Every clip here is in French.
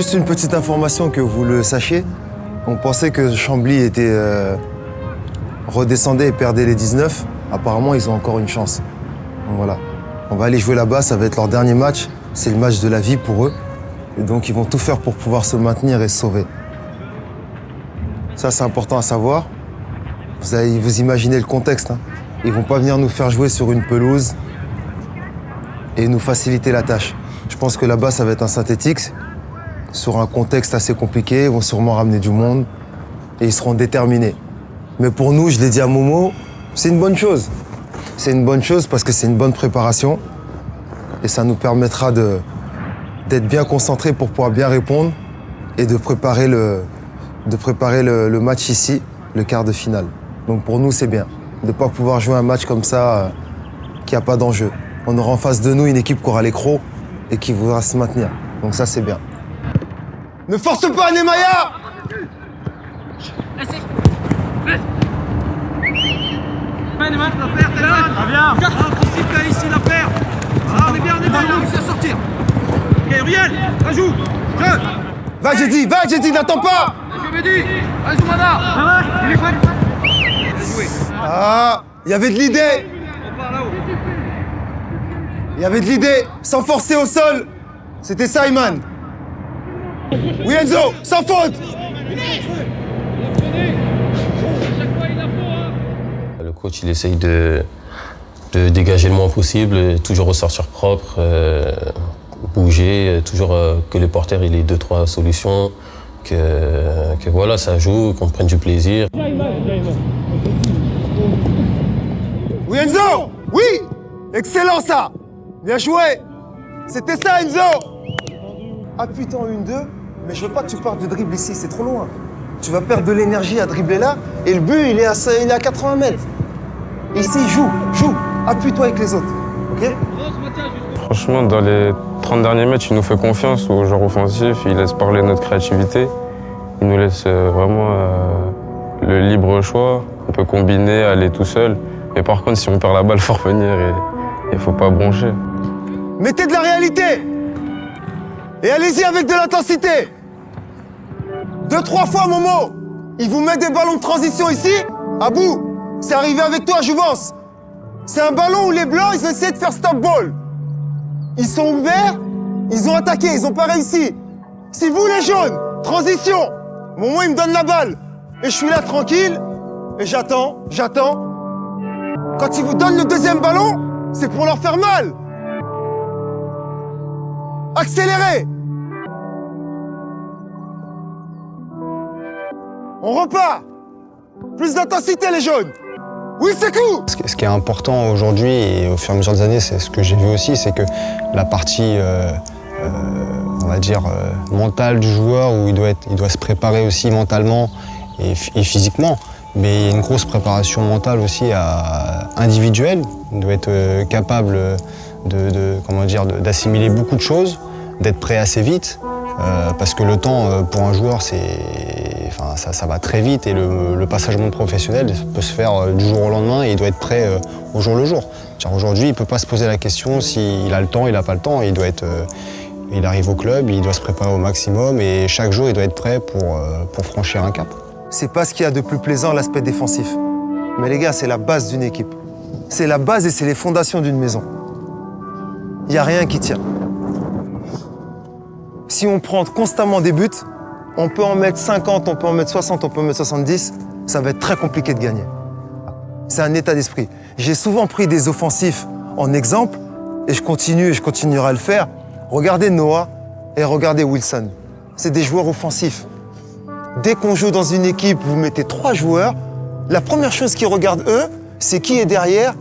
Juste une petite information que vous le sachiez. On pensait que Chambly redescendait et perdait les 19. Apparemment, ils ont encore une chance. Donc voilà. On va aller jouer là-bas, ça va être leur dernier match. C'est le match de la vie pour eux. Et donc, ils vont tout faire pour pouvoir se maintenir et se sauver. Ça, c'est important à savoir. Vous imaginez le contexte. Hein. Ils vont pas venir nous faire jouer sur une pelouse et nous faciliter la tâche. Je pense que là-bas, ça va être un synthétique, sur un contexte assez compliqué. Ils vont sûrement ramener du monde et ils seront déterminés. Mais pour nous, je l'ai dit à Momo, c'est une bonne chose. C'est une bonne chose parce que c'est une bonne préparation et ça nous permettra d'être bien concentrés pour pouvoir bien répondre et de préparer le match ici, le quart de finale. Donc pour nous, c'est bien de ne pas pouvoir jouer un match comme ça qui n'a pas d'enjeu. On aura en face de nous une équipe qui aura les crocs et qui voudra se maintenir. Donc ça, c'est bien. Ne force pas, Nemaya! Ici la paire. Ah, on est bien, il a réussi à sortir. Ok, Uriel, rajoute. Va, j'ai dit, n'attends pas! Je me dis, Azoumana. Il est prêt. Ah, il y avait de l'idée! On part là-haut. Il y avait de l'idée, sans forcer au sol. C'était ça, Iman. Oui, Enzo, sans faute! Le coach, il essaye de dégager le moins possible, toujours ressortir propre, bouger, toujours que le porteur il ait 2-3 solutions, que voilà, ça joue, qu'on prenne du plaisir. Oui, Enzo! Oui! Excellent, ça! Bien joué! C'était ça, Enzo! Appuie-toi en 1-2, mais je veux pas que tu partes de dribble ici, c'est trop loin. Tu vas perdre de l'énergie à dribbler là, et le but, il est à 80 mètres. Ici, joue. Appuie-toi avec les autres, ok? Franchement, dans les 30 derniers matchs, il nous fait confiance aux joueurs offensifs, il laisse parler notre créativité. Il nous laisse vraiment le libre choix. On peut combiner, aller tout seul. Mais par contre, si on perd la balle, il faut revenir et il ne faut pas broncher. Mettez de la réalité! Et allez-y avec de l'intensité! 2-3 fois, Momo! Il vous met des ballons de transition ici, à bout. C'est arrivé avec toi, Jouvence. C'est un ballon où les Blancs, ils ont essayé de faire stop ball. Ils sont ouverts, ils ont attaqué, ils n'ont pas réussi. Si vous, les jaunes, transition, Momo, il me donne la balle. Et je suis là, tranquille, et j'attends. Quand ils vous donnent le deuxième ballon, c'est pour leur faire mal. Accélérez. On repart. Plus d'intensité, les jaunes. Oui, c'est cool. Ce qui est important aujourd'hui et au fur et à mesure des années, c'est ce que j'ai vu aussi, c'est que la partie, on va dire, mentale du joueur, où il doit se préparer aussi mentalement et physiquement, mais il y a une grosse préparation mentale aussi individuelle. Il doit être capable d'assimiler beaucoup de choses, d'être prêt assez vite, parce que le temps pour un joueur, ça va très vite et le passage au monde professionnel peut se faire du jour au lendemain et il doit être prêt au jour le jour. Aujourd'hui, il ne peut pas se poser la question s'il a le temps, il n'a pas le temps. Il arrive au club, il doit se préparer au maximum et chaque jour, il doit être prêt pour franchir un cap. C'est pas ce qu'il y a de plus plaisant, l'aspect défensif. Mais les gars, c'est la base d'une équipe. C'est la base et c'est les fondations d'une maison. Il n'y a rien qui tient. Si on prend constamment des buts, on peut en mettre 50, on peut en mettre 60, on peut en mettre 70, ça va être très compliqué de gagner. C'est un état d'esprit. J'ai souvent pris des offensifs en exemple, et je continuerai à le faire. Regardez Noah et regardez Wilson. C'est des joueurs offensifs. Dès qu'on joue dans une équipe, vous mettez 3 joueurs, la première chose qu'ils regardent, eux, c'est qui est derrière.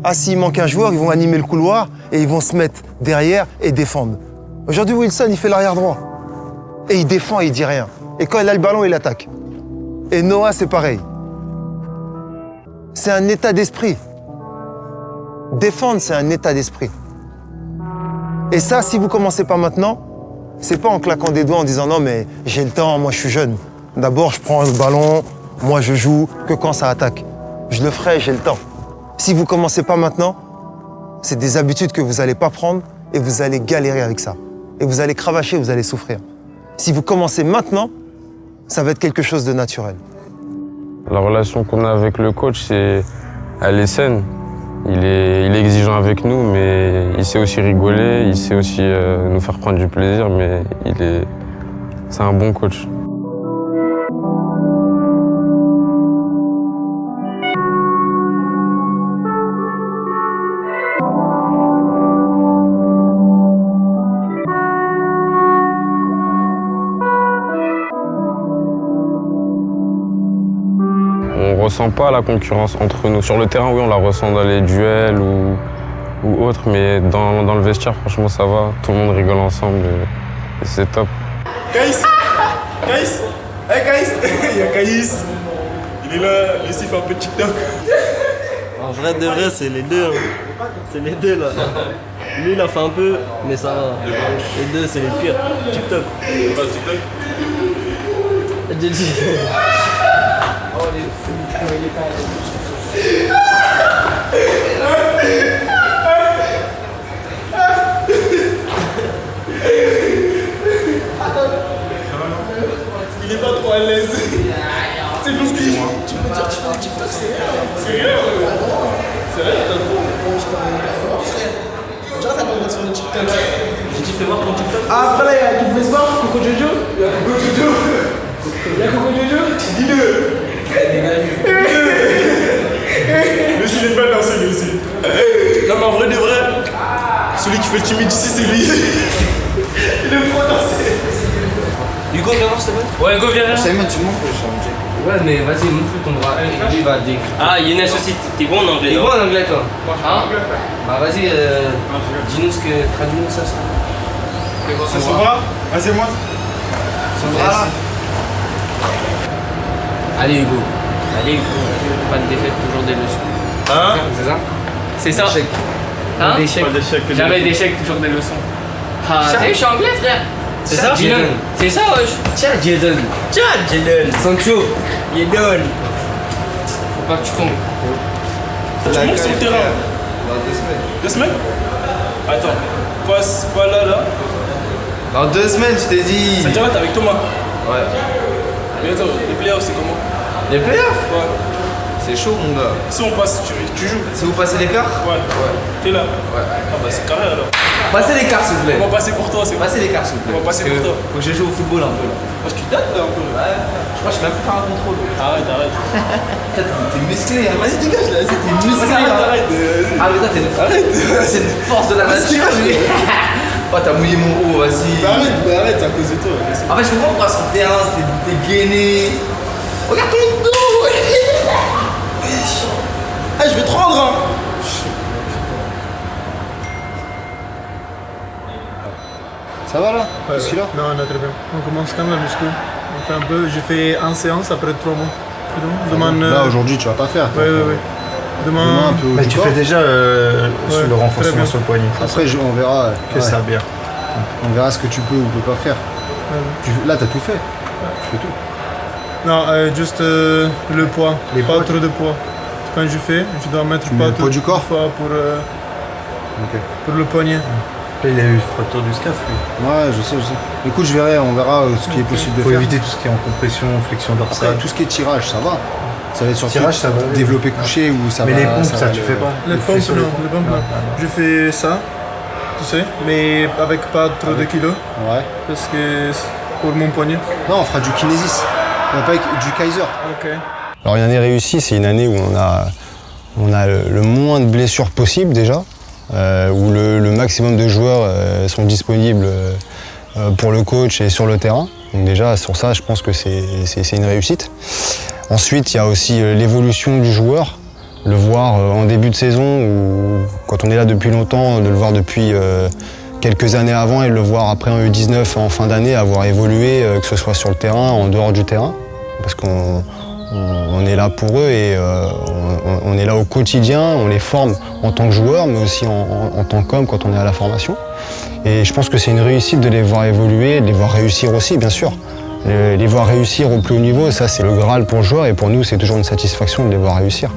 Ah, s'il manque un joueur, ils vont animer le couloir et ils vont se mettre derrière et défendre. Aujourd'hui, Wilson, il fait l'arrière droit. Et il défend et il dit rien. Et quand il a le ballon, il attaque. Et Noah, c'est pareil. C'est un état d'esprit. Défendre, c'est un état d'esprit. Et ça, si vous ne commencez pas maintenant, c'est pas en claquant des doigts en disant non mais j'ai le temps, moi je suis jeune. D'abord, je prends le ballon, moi je joue que quand ça attaque. Je le ferai, j'ai le temps. Si vous ne commencez pas maintenant, c'est des habitudes que vous n'allez pas prendre et vous allez galérer avec ça. Et vous allez cravacher, vous allez souffrir. Si vous commencez maintenant, ça va être quelque chose de naturel. La relation qu'on a avec le coach, elle est saine. Il est exigeant avec nous, mais il sait aussi rigoler, il sait aussi nous faire prendre du plaisir, mais c'est un bon coach. On ne ressent pas la concurrence entre nous. Sur le terrain, oui, on la ressent dans les duels ou autres, mais dans le vestiaire, franchement, ça va. Tout le monde rigole ensemble et c'est top. Caïs! Caïs! Hey Caïs! Il y a Caïs! Il est là, il fait un peu de TikTok. En vrai de vrai, c'est les deux. Hein. C'est les deux là. Lui, il a fait un peu, mais ça va. Les deux, c'est les pires. TikTok. TikTok? J'ai dit. Il est pas trop à l'aise. C'est parce que tu peux dire tu fais TikTok, c'est rien. C'est rien, t'as trop. Tu vois, t'as pas le sur le TikTok. J'ai dit, fais voir ton TikTok. Ah, après là, il y a qui plaît pas, Coco Jojo. Il y a Coco Jojo. Il y a Coco Jojo. Dis-le. Mais s'il est pas lancé, lui aussi. Non, mais en vrai de vrai, celui qui fait le timide ici, c'est lui. Il est trop dansé. Hugo, viens voir, s'il te plaît. Ouais, Hugo, viens voir. Simon, tu montres le champ. Ouais, mais vas-y, montre ton bras. Lui, il va décrire. Ah, Younes aussi, t'es bon en anglais. T'es bon en anglais, toi. Hein? Bah, vas-y, dis-nous ce que. Traduis-nous ça. C'est son bras. Vas-y, montre. Son bras. Allez, Hugo. Allez, Hugo. Pas de défaite, toujours des leçons. Hein? C'est ça? C'est ça? Hein? Pas d'échec. Jamais d'échec, toujours des leçons. Ah, t'as vu, je suis anglais, frère. C'est ça? Jaden. C'est ça, wesh. Tiens, Jaden. Sancho. Jaden. Faut pas que tu tombes. Tu montes sur le terrain. 2 semaines? Attends, passe pas là. Dans 2 semaines, je t'ai dit. Ça t'arrête avec Thomas. Ouais. Mais attends, les playoffs, c'est comment? Les playoffs? Ouais. C'est chaud, mon gars. Si on passe, tu joues. Si vous passez l'écart? Ouais. T'es là? Ouais. Ah bah c'est carré alors. Passez l'écart, s'il vous plaît. On va passer pour toi, c'est bon. Passez l'écart, s'il vous plaît. On va passer Parce pour toi. Faut que je joue au football un peu là. Parce que tu dates là un peu. Ouais. Je crois que je sais même plus faire un contrôle. Arrête. T'es musclé, hein. Vas-y, dégage là. T'es musclé. Arrête. Ah, mais toi, t'es. Arrête. C'est une force de la nature, lui. Oh, t'as mouillé mon haut, vas-y. Arrête, c'est à cause de toi. En fait, je comprends pourquoi sur le terrain, t'es gainé. Regarde ton dos. Eh, je vais te rendre hein. Ça va là? Qu'est-ce qu'il a? Non, on a très bien. On commence quand même la muscu. On fait un peu. J'ai fait 1 séance après 3 mois. Demain. Là aujourd'hui tu vas pas faire. Ouais. Demain. Un peu haut Mais du tu corps. fais déjà sur le renforcement sur le poignet. Après on verra. Que ça bien. On verra ce que tu peux ou peux pas faire. Là t'as tout fait. Tu fais tout. Non, juste le poids. Les pas poids. trop de poids. Quand je fais, je dois mettre mets pas le trop poids du corps de poids pour le poignet. Là, il a eu fracture du scaphe, lui. Ouais, je sais. Écoute, on verra ce qui est possible de Faut faire. éviter tout ce qui est en compression, flexion Après, dorsale. tout ce qui est tirage, ça va. Ça va être surtout Tirage, ça va. développer couché ou ça Mais va. les pompes, ça, va tu le- fais pas. Les Tu fais pompes, sur non. les pompes. Les pompes, non. Je fais ça, tu sais, mais avec pas trop de kilos, Ouais. parce que c'est pour mon poignet. Non, on fera du kinésis. On va pas avec du Kaiser. Ok. Alors une année réussie, c'est une année où on a le moins de blessures possible déjà, où le maximum de joueurs sont disponibles pour le coach et sur le terrain. Donc déjà sur ça, je pense que c'est une réussite. Ensuite, il y a aussi l'évolution du joueur, le voir en début de saison ou quand on est là depuis longtemps, de le voir depuis quelques années avant et de le voir après en U19 en fin d'année avoir évolué, que ce soit sur le terrain, en dehors du terrain, parce qu'on est là pour eux et on est là au quotidien, on les forme en tant que joueurs, mais aussi en tant qu'hommes quand on est à la formation. Et je pense que c'est une réussite de les voir évoluer, de les voir réussir aussi, bien sûr. Les voir réussir au plus haut niveau, ça c'est le Graal pour le joueur et pour nous c'est toujours une satisfaction de les voir réussir.